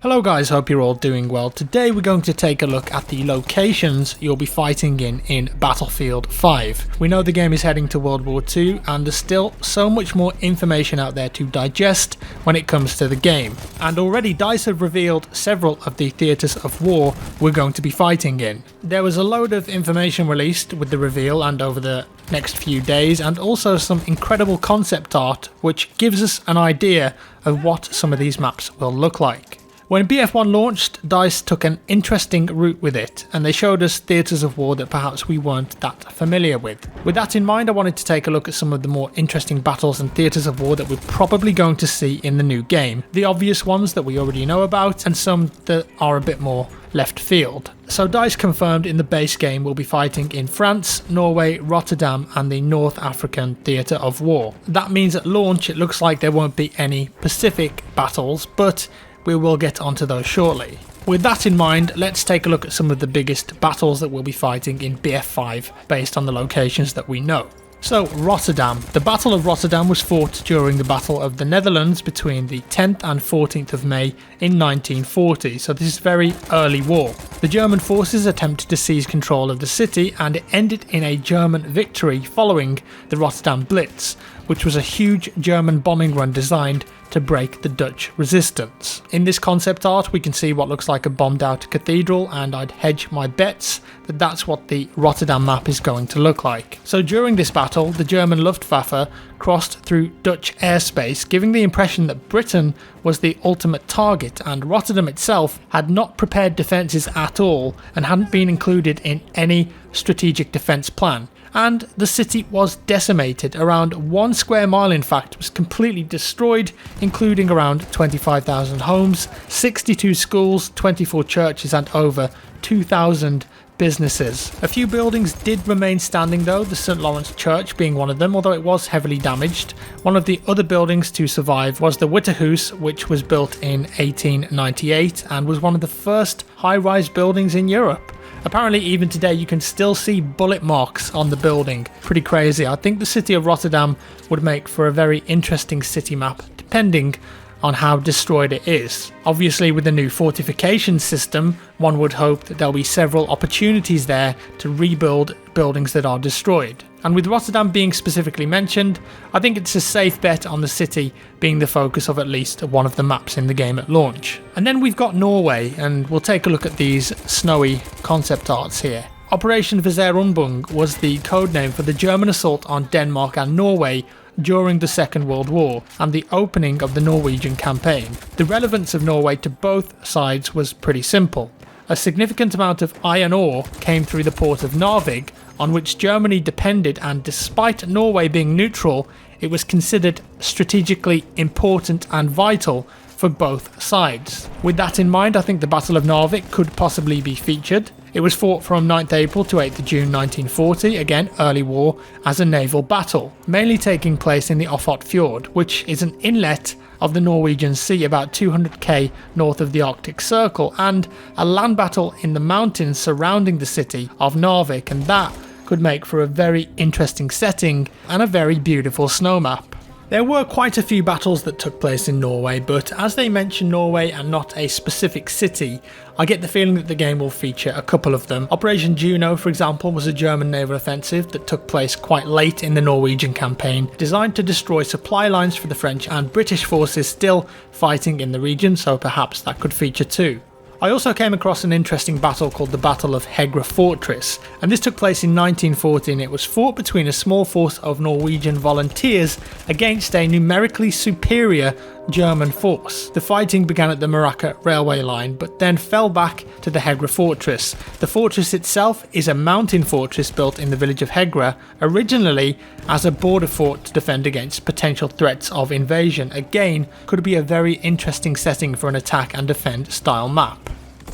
Hello guys, hope you're all doing well. Today we're going to take a look at the locations you'll be fighting in Battlefield 5. We know the game is heading to World War II and there's still so much more information out there to digest when it comes to the game. And already DICE have revealed several of the theatres of war we're going to be fighting in. There was a load of information released with the reveal and over the next few days, and also some incredible concept art which gives us an idea of what some of these maps will look like. When BF1 launched, DICE took an interesting route with it, and they showed us theatres of war that perhaps we weren't that familiar with. With that in mind, I wanted to take a look at some of the more interesting battles and theatres of war that we're probably going to see in the new game. The obvious ones that we already know about, and some that are a bit more left field. So DICE confirmed in the base game we'll be fighting in France, Norway, Rotterdam and the North African Theatre of War. That means at launch it looks like there won't be any Pacific battles, but we will get onto those shortly. With that in mind, let's take a look at some of the biggest battles that we'll be fighting in BF5 based on the locations that we know. So, Rotterdam. The Battle of Rotterdam was fought during the Battle of the Netherlands between the 10th and 14th of May in 1940, so this is very early war. The German forces attempted to seize control of the city and it ended in a German victory following the Rotterdam Blitz, which was a huge German bombing run designed to break the Dutch resistance. In this concept art we can see what looks like a bombed out cathedral, and I'd hedge my bets that that's what the Rotterdam map is going to look like. So during this battle the German Luftwaffe crossed through Dutch airspace, giving the impression that Britain was the ultimate target, and Rotterdam itself had not prepared defences at all and hadn't been included in any strategic defence plan. And the city was decimated. Around 1 square mile in fact was completely destroyed, including around 25,000 homes, 62 schools, 24 churches and over 2,000 businesses. A few buildings did remain standing though, the St. Lawrence Church being one of them, although it was heavily damaged. One of the other buildings to survive was the Witterhuis, which was built in 1898 and was one of the first high-rise buildings in Europe. Apparently even today you can still see bullet marks on the building. Pretty crazy. I think the city of Rotterdam would make for a very interesting city map, depending on how destroyed it is. Obviously with the new fortification system, one would hope that there'll be several opportunities there to rebuild buildings that are destroyed. And with Rotterdam being specifically mentioned, I think it's a safe bet on the city being the focus of at least one of the maps in the game at launch. And then we've got Norway, and we'll take a look at these snowy concept arts here. Operation Weserübung was the codename for the German assault on Denmark and Norway during the Second World War and the opening of the Norwegian campaign. The relevance of Norway to both sides was pretty simple. A significant amount of iron ore came through the port of Narvik, on which Germany depended, and despite Norway being neutral, it was considered strategically important and vital for both sides. With that in mind, I think the Battle of Narvik could possibly be featured. It was fought from 9th April to 8th June 1940, again early war, as a naval battle, mainly taking place in the Ofot Fjord, which is an inlet of the Norwegian Sea about 200k north of the Arctic Circle, and a land battle in the mountains surrounding the city of Narvik, and that could make for a very interesting setting and a very beautiful snow map. There were quite a few battles that took place in Norway, but as they mention Norway and not a specific city, I get the feeling that the game will feature a couple of them. Operation Juno, for example, was a German naval offensive that took place quite late in the Norwegian campaign, designed to destroy supply lines for the French and British forces still fighting in the region, so perhaps that could feature too. I also came across an interesting battle called the Battle of Hegra Fortress, and this took place in 1940, and it was fought between a small force of Norwegian volunteers against a numerically superior German force. The fighting began at the Maracca railway line, but then fell back to the Hegra Fortress. The fortress itself is a mountain fortress built in the village of Hegra, originally as a border fort to defend against potential threats of invasion. Again, could be a very interesting setting for an attack and defend style map.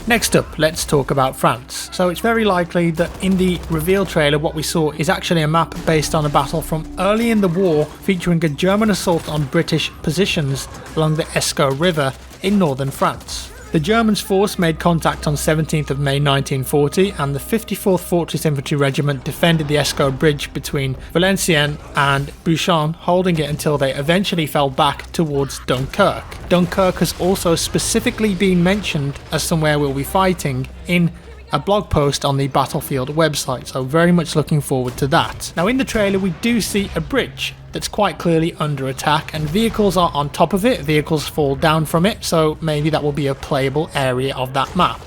Next up, let's talk about France. So it's very likely that in the reveal trailer what we saw is actually a map based on a battle from early in the war featuring a German assault on British positions along the Escaut River in northern France. The Germans' force made contact on 17th of May 1940, and the 54th Fortress Infantry Regiment defended the Escaut Bridge between Valenciennes and Bouchain, holding it until they eventually fell back towards Dunkirk. Dunkirk has also specifically been mentioned as somewhere we'll be fighting in a blog post on the Battlefield website, so very much looking forward to that. Now in the trailer we do see a bridge that's quite clearly under attack, and vehicles are on top of it, vehicles fall down from it, so maybe that will be a playable area of that map.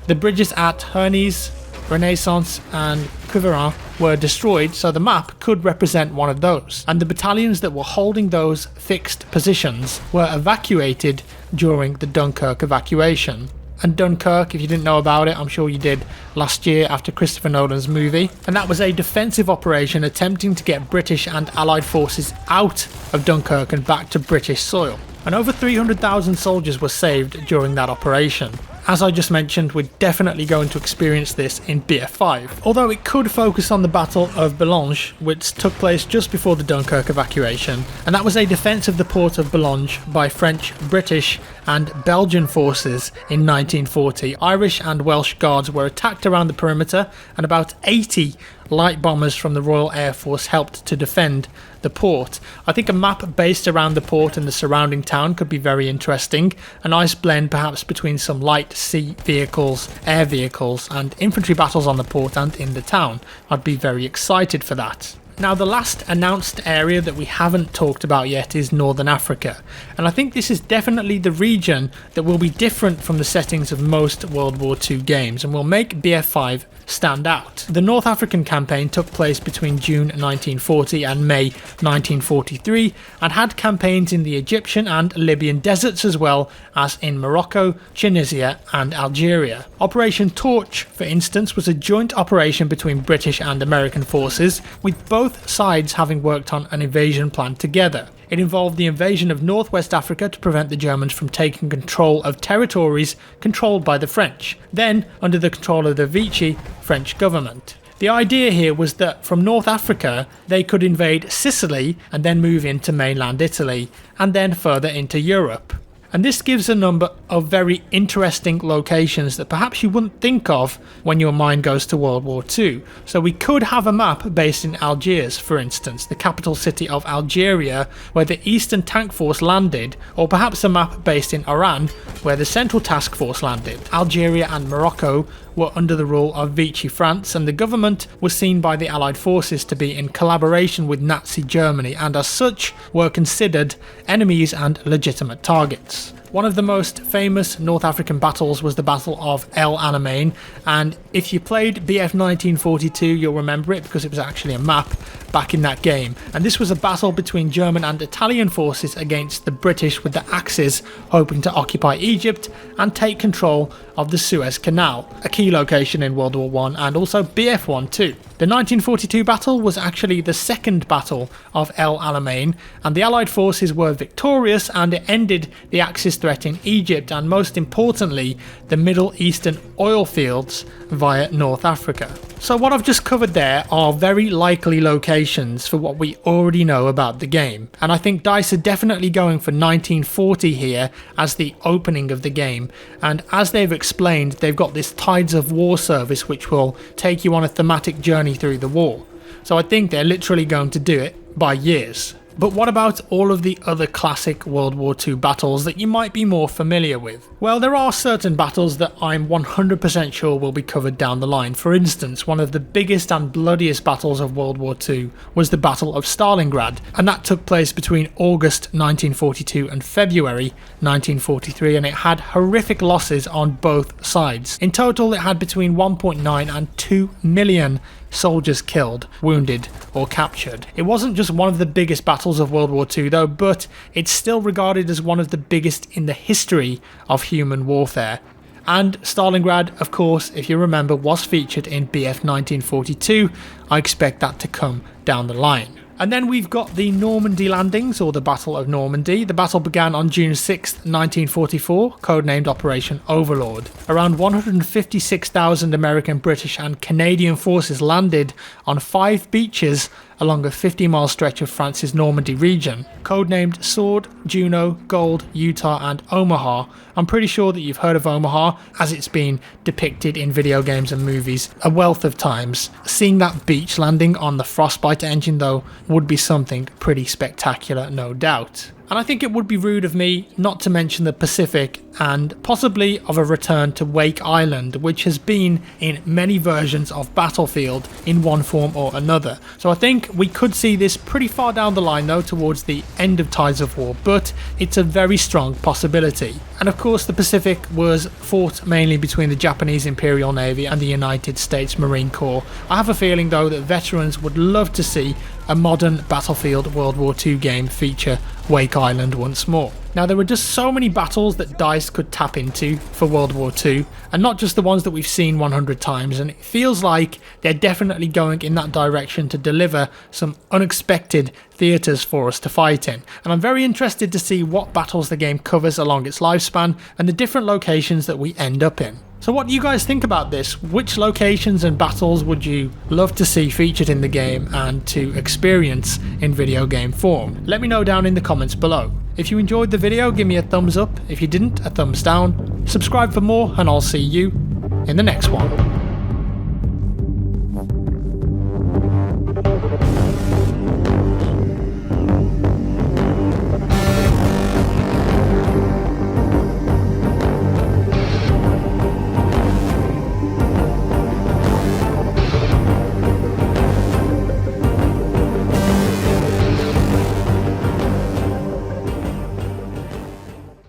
The bridges at Hernies, Renaissance and Couverin were destroyed, so the map could represent one of those, and the battalions that were holding those fixed positions were evacuated during the Dunkirk evacuation. And Dunkirk, if you didn't know about it, I'm sure you did last year after Christopher Nolan's movie. And that was a defensive operation attempting to get British and Allied forces out of Dunkirk and back to British soil. And over 300,000 soldiers were saved during that operation. As I just mentioned, we're definitely going to experience this in BF5, although it could focus on the Battle of Boulogne, which took place just before the Dunkirk evacuation, and that was a defence of the port of Boulogne by French, British and Belgian forces in 1940. Irish and Welsh guards were attacked around the perimeter, and about 80 light bombers from the Royal Air Force helped to defend the port. I think a map based around the port and the surrounding town could be very interesting. A nice blend perhaps between some light sea vehicles, air vehicles and infantry battles on the port and in the town. I'd be very excited for that. Now the last announced area that we haven't talked about yet is Northern Africa, and I think this is definitely the region that will be different from the settings of most World War II games and will make BF5 stand out. The North African campaign took place between June 1940 and May 1943 and had campaigns in the Egyptian and Libyan deserts as well as in Morocco, Tunisia and Algeria. Operation Torch, for instance, was a joint operation between British and American forces, with both sides having worked on an invasion plan together. It involved the invasion of Northwest Africa to prevent the Germans from taking control of territories controlled by the French, then under the control of the Vichy French government. The idea here was that from North Africa they could invade Sicily and then move into mainland Italy and then further into Europe. And this gives a number of very interesting locations that perhaps you wouldn't think of when your mind goes to World War II. So we could have a map based in Algiers, for instance, the capital city of Algeria, where the Eastern Tank Force landed, or perhaps a map based in Oran, where the Central Task Force landed. Algeria and Morocco were under the rule of Vichy France, and the government was seen by the Allied forces to be in collaboration with Nazi Germany, and as such were considered enemies and legitimate targets. One of the most famous North African battles was the Battle of El Alamein, and if you played BF 1942 you'll remember it because it was actually a map back in that game. And this was a battle between German and Italian forces against the British, with the Axis hoping to occupy Egypt and take control of the Suez Canal, a key location in World War I and also BF1 too. The 1942 battle was actually the second battle of El Alamein, and the Allied forces were victorious, and it ended the Axis threat in Egypt and, most importantly, the Middle Eastern oil fields via North Africa. So what I've just covered there are very likely locations for what we already know about the game, and I think DICE are definitely going for 1940 here as the opening of the game, and as they've explained, they've got this Tides of War service which will take you on a thematic journey through the war. So I think they're literally going to do it by years. But what about all of the other classic World War II battles that you might be more familiar with? Well, there are certain battles that I'm 100% sure will be covered down the line. For instance, one of the biggest and bloodiest battles of World War II was the Battle of Stalingrad, and that took place between August 1942 and February 1943, and it had horrific losses on both sides. In total, it had between 1.9 and 2 million soldiers killed, wounded or captured. It wasn't just one of the biggest battles of World War II though, but it's still regarded as one of the biggest in the history of human warfare. And Stalingrad, of course, if you remember, was featured in BF 1942. I expect that to come down the line. And then we've got the Normandy landings, or the Battle of Normandy. The battle began on June 6, 1944, codenamed Operation Overlord. Around 156,000 American, British and Canadian forces landed on 5 beaches along a 50-mile stretch of France's Normandy region, codenamed Sword, Juno, Gold, Utah and Omaha. I'm pretty sure that you've heard of Omaha, as it's been depicted in video games and movies a wealth of times. Seeing that beach landing on the Frostbite engine though would be something pretty spectacular, no doubt. And I think it would be rude of me not to mention the Pacific and possibly of a return to Wake Island, which has been in many versions of Battlefield in one form or another. So I think we could see this pretty far down the line though, towards the end of Tides of War, but it's a very strong possibility. And of course the Pacific was fought mainly between the Japanese Imperial Navy and the United States Marine Corps. I have a feeling though that veterans would love to see a modern Battlefield World War II game feature Wake Island once more. Now there are just so many battles that DICE could tap into for World War II, and not just the ones that we've seen 100 times, and it feels like they're definitely going in that direction to deliver some unexpected theatres for us to fight in. And I'm very interested to see what battles the game covers along its lifespan and the different locations that we end up in. So what do you guys think about this? Which locations and battles would you love to see featured in the game and to experience in video game form? Let me know down in the comments below. If you enjoyed the video, give me a thumbs up. If you didn't, a thumbs down. Subscribe for more, and I'll see you in the next one.